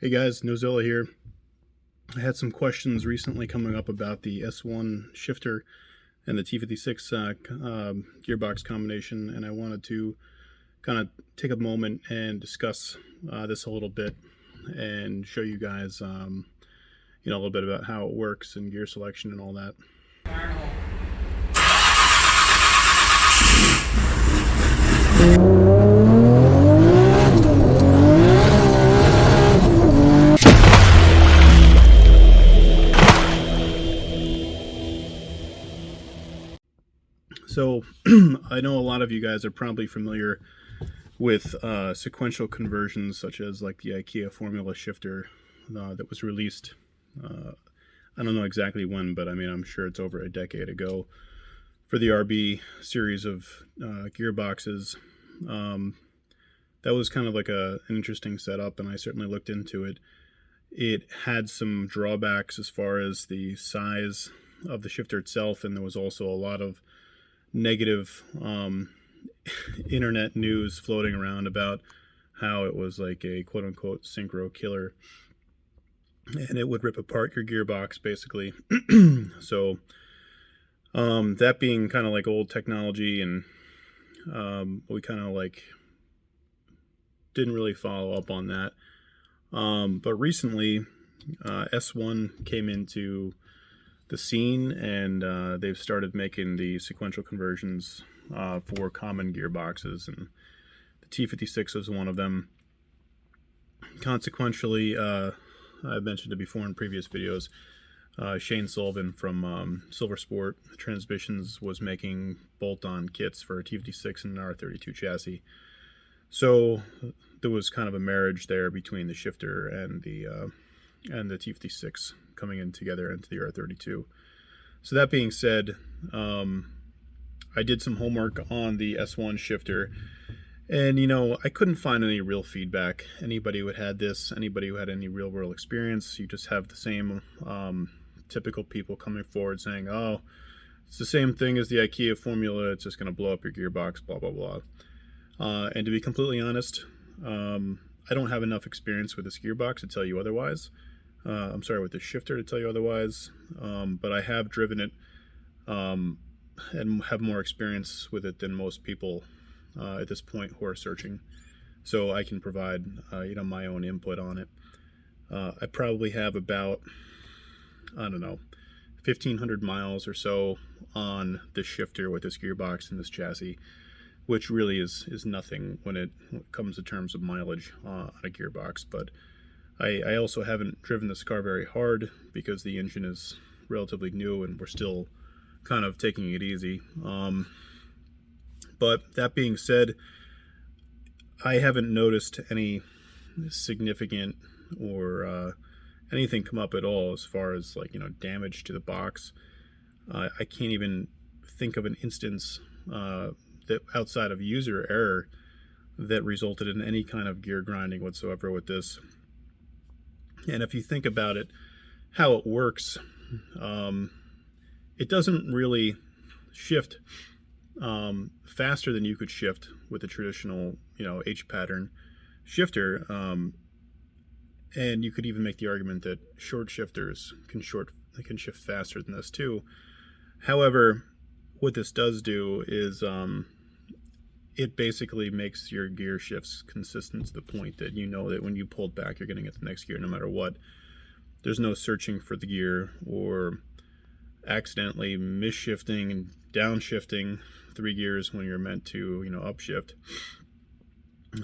Hey guys, Nozilla here. I had some questions recently coming up about the S1 shifter and the T56 gearbox combination, and I wanted to kind of take a moment and discuss this a little bit and show you guys, a little bit about how it works and gear selection and all that. So I know a lot of you guys are probably familiar with sequential conversions, such as like the IKEA formula shifter that was released. I don't know exactly when, but I mean, I'm sure it's over a decade ago for the RB series of gearboxes. That was kind of like an interesting setup, and I certainly looked into it. It had some drawbacks as far as the size of the shifter itself, and there was also a lot of negative internet news floating around about how it was like a quote-unquote synchro killer, and it would rip apart your gearbox basically. So that being kind of like old technology, and we kind of like didn't really follow up on that. But recently S1 came into the scene, and they've started making the sequential conversions for common gearboxes, and the T56 is one of them. Consequently, I've mentioned it before in previous videos, Shane Sullivan from Silver Sport Transmissions was making bolt-on kits for a T56 and an R32 chassis. So there was kind of a marriage there between the shifter and the T56 coming in together into the R32. So that being said, I did some homework on the S1 shifter, and I couldn't find any real feedback. Anybody who had this, anybody who had any real world experience, you just have the same typical people coming forward saying, oh, it's the same thing as the IKEA formula, it's just going to blow up your gearbox, blah blah blah. And to be completely honest, I don't have enough experience with this gearbox to tell you otherwise. I'm sorry, with the shifter to tell you otherwise, but I have driven it and have more experience with it than most people at this point who are searching. So I can provide my own input on it. I probably have about, I don't know, 1,500 miles or so on this shifter with this gearbox and this chassis, which really is nothing when it comes to terms of mileage on a gearbox. But I also haven't driven this car very hard because the engine is relatively new and we're still kind of taking it easy. But that being said, I haven't noticed any significant or anything come up at all as far as damage to the box. I can't even think of an instance that outside of user error that resulted in any kind of gear grinding whatsoever with this. And if you think about it, how it works, it doesn't really shift faster than you could shift with a traditional, H pattern shifter. And you could even make the argument that short shifters can shift faster than this too. However, what this does do is it basically makes your gear shifts consistent to the point that that when you pulled back, you're going to get the next gear no matter what. There's no searching for the gear or accidentally misshifting and downshifting 3 gears when you're meant to, upshift.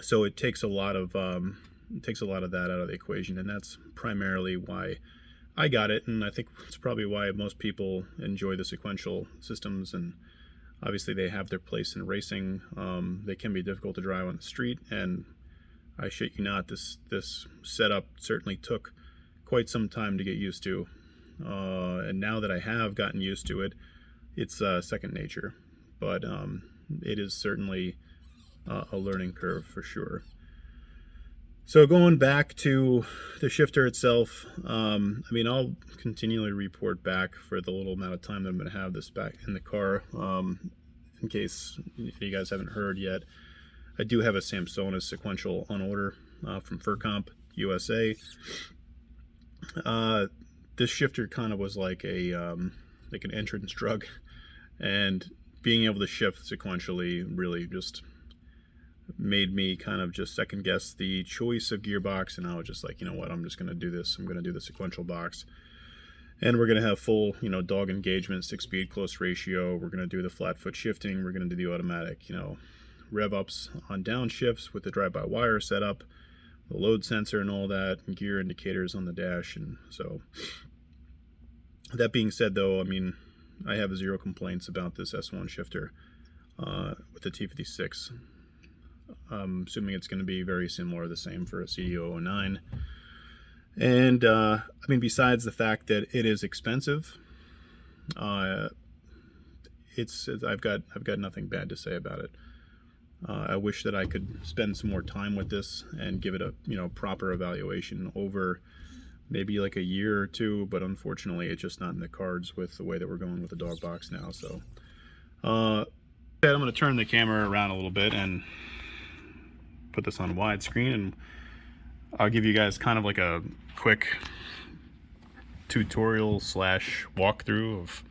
So it takes a lot of that out of the equation, and that's primarily why I got it, and I think it's probably why most people enjoy the sequential systems. And obviously they have their place in racing. They can be difficult to drive on the street, and I shit you not, this setup certainly took quite some time to get used to. And now that I have gotten used to it, it's second nature. But it is certainly a learning curve for sure. So going back to the shifter itself, I'll continually report back for the little amount of time that I'm going to have this back in the car. In case you guys haven't heard yet, I do have a Samsonov sequential on order from FurComp. USA. This shifter kind of was like an entrance drug, and being able to shift sequentially really just made me kind of just second guess the choice of gearbox, and I was just like, you know what, I'm just going to do this. I'm going to do the sequential box, and we're going to have full, you know, dog engagement, 6-speed close ratio. We're going to do the flat foot shifting. We're going to do the automatic, you know, rev ups on downshifts with the drive-by-wire setup, the load sensor and all that, and gear indicators on the dash. And so, that being said, though, I mean, I have 0 complaints about this S1 shifter with the T56. I'm assuming it's going to be very similar, the same for a CD009. And I mean, besides the fact that it is expensive, I've got nothing bad to say about it. I wish that I could spend some more time with this and give it a, you know, proper evaluation over maybe like a year or two, but unfortunately it's just not in the cards with the way that we're going with the dog box now. So I'm going to turn the camera around a little bit and put this on widescreen, and I'll give you guys kind of like a quick tutorial slash walkthrough of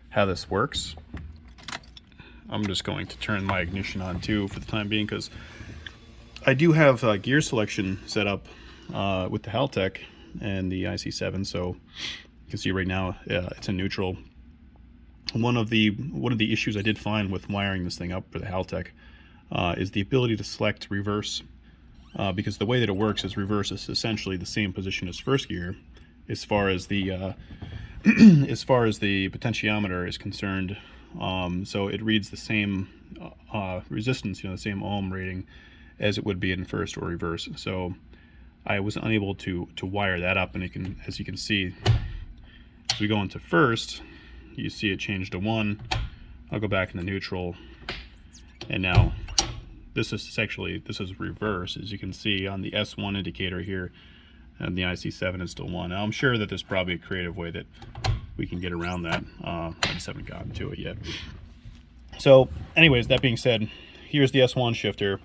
how this works. I'm just going to turn my ignition on too for the time being, because I do have gear selection set up with the Haltech and the IC7. So you can see right now it's in neutral. One of the issues I did find with wiring this thing up for the Haltech is the ability to select reverse, because the way that it works is reverse is essentially the same position as first gear as far as the as far as the potentiometer is concerned. So it reads the same resistance, you know, the same ohm rating as it would be in first or reverse. So I was unable to wire that up, and you can, as you can see, as we go into first, you see it changed to 1. I'll go back into neutral, and now this is reverse, as you can see on the S1 indicator here, and the IC7 is still 1. Now I'm sure that there's probably a creative way that we can get around that. I just haven't gotten to it yet. So anyways, that being said, here's the S1 shifter.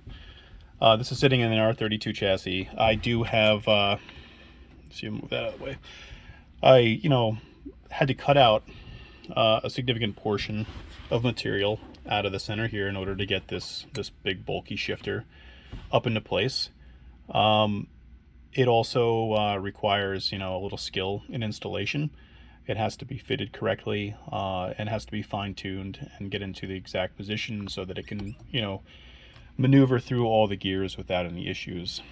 This is sitting in an R32 chassis. I do have, let's see, move that out of the way. I, you know, had to cut out a significant portion of material out of the center here in order to get this big bulky shifter up into place. It also requires, you know, a little skill in installation. It has to be fitted correctly and has to be fine-tuned and get into the exact position so that it can, you know, maneuver through all the gears without any issues.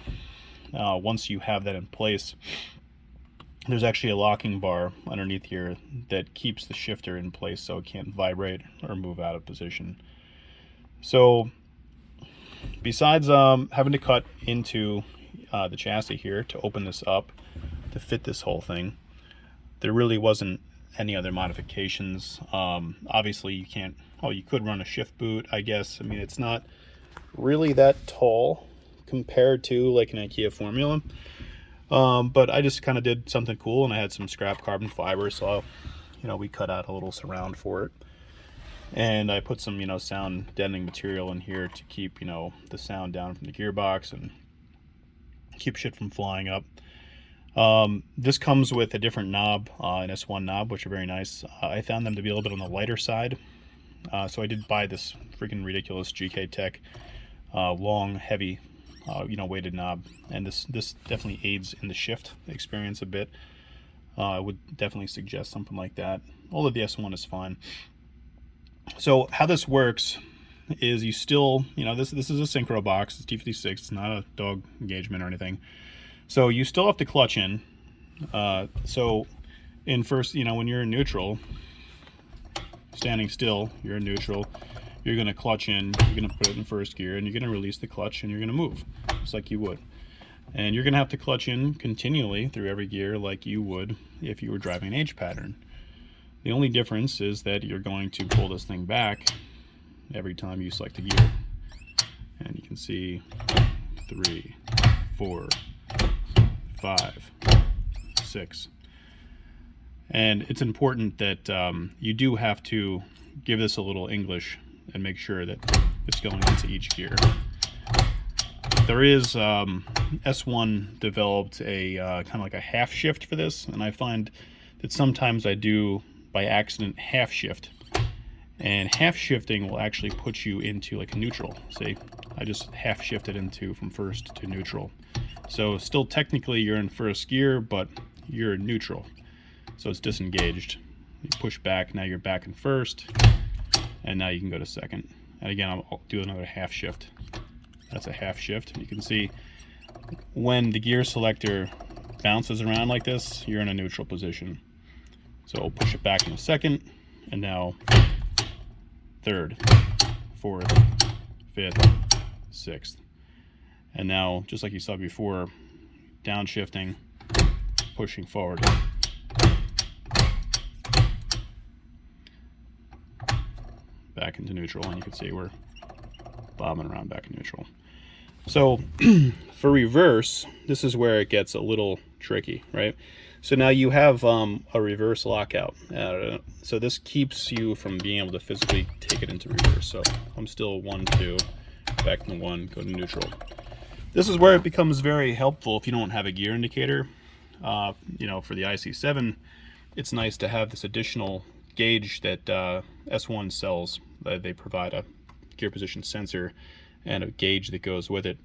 Once you have that in place, there's actually a locking bar underneath here that keeps the shifter in place so it can't vibrate or move out of position. So besides having to cut into the chassis here to open this up to fit this whole thing, there really wasn't any other modifications. Obviously you can't, oh, you could run a shift boot, I guess. I mean, it's not really that tall compared to like an IKEA formula. But I just kind of did something cool, and I had some scrap carbon fiber, so, you know, we cut out a little surround for it. And I put some, you know, sound deadening material in here to keep, you know, the sound down from the gearbox and keep shit from flying up. This comes with a different knob, an S1 knob, which are very nice. I found them to be a little bit on the lighter side. So I did buy this freaking ridiculous GK Tech long, heavy, you know, weighted knob, and this definitely aids in the shift experience a bit. I would definitely suggest something like that, although the S1 is fine. So how this works is you still, you know, this is a synchro box. It's T56. It's not a dog engagement or anything. So you still have to clutch in. So in first, you know, when you're in neutral, standing still, you're in neutral, you're going to clutch in, you're going to put it in first gear, and you're going to release the clutch, and you're going to move, just like you would. And you're going to have to clutch in continually through every gear like you would if you were driving an H pattern. The only difference is that you're going to pull this thing back every time you select a gear. And you can see 3, 4, 5, 6. And it's important that you do have to give this a little English and make sure that it's going into each gear. there is S1 developed a kind of like a half shift for this, and I find that sometimes I do by accident half shift, and half shifting will actually put you into like a neutral. See, I just half shifted into from first to neutral, so still technically you're in first gear, but you're neutral, so it's disengaged. You push back, now you're back in first, and now you can go to second. And again, I'll do another half shift. That's a half shift. You can see when the gear selector bounces around like this, you're in a neutral position. So we'll push it back in a second, and now third, fourth, fifth, sixth. And now, just like you saw before, downshifting, pushing forward. Back into neutral, and you can see we're bobbing around back in neutral. So for reverse, this is where it gets a little tricky, right? So now you have a reverse lockout. So this keeps you from being able to physically take it into reverse. So I'm still 1, 2, back to 1, go to neutral. This is where it becomes very helpful if you don't have a gear indicator. You know, for the IC7, it's nice to have this additional gauge that S1 sells. They provide a gear position sensor and a gauge that goes with it,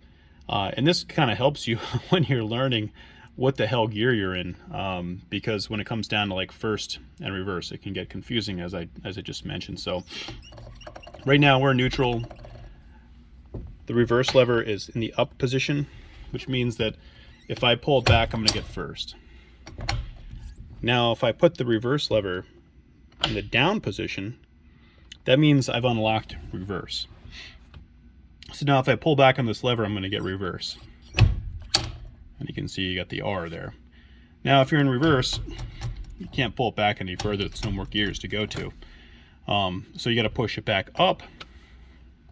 and this kind of helps you when you're learning what the hell gear you're in, because when it comes down to like first and reverse, it can get confusing, as I just mentioned. So right now we're neutral. The reverse lever is in the up position, which means that if I pull it back, I'm going to get first. Now if I put the reverse lever in the down position, that means I've unlocked reverse. So now if I pull back on this lever, I'm going to get reverse. And you can see you got the R there. Now if you're in reverse, you can't pull it back any further. There's no more gears to go to. So you got to push it back up,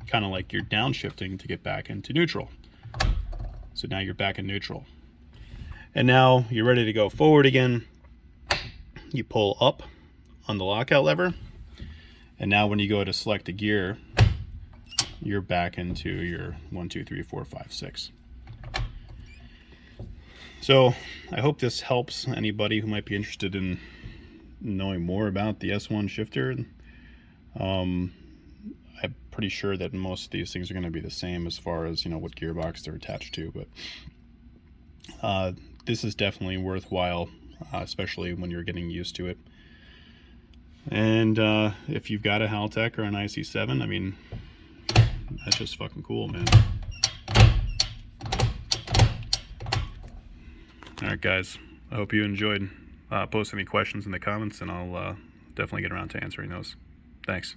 kind of like you're downshifting to get back into neutral. So now you're back in neutral. And now you're ready to go forward again. You pull up on the lockout lever. And now when you go to select a gear, you're back into your 1, 2, 3, 4, 5, 6. So I hope this helps anybody who might be interested in knowing more about the S1 shifter. I'm pretty sure that most of these things are going to be the same as far as, you know, what gearbox they're attached to, but this is definitely worthwhile, especially when you're getting used to it. And if you've got a Haltech or an IC7, I mean, that's just fucking cool, man. Alright guys, I hope you enjoyed. Post any questions in the comments and I'll definitely get around to answering those. Thanks.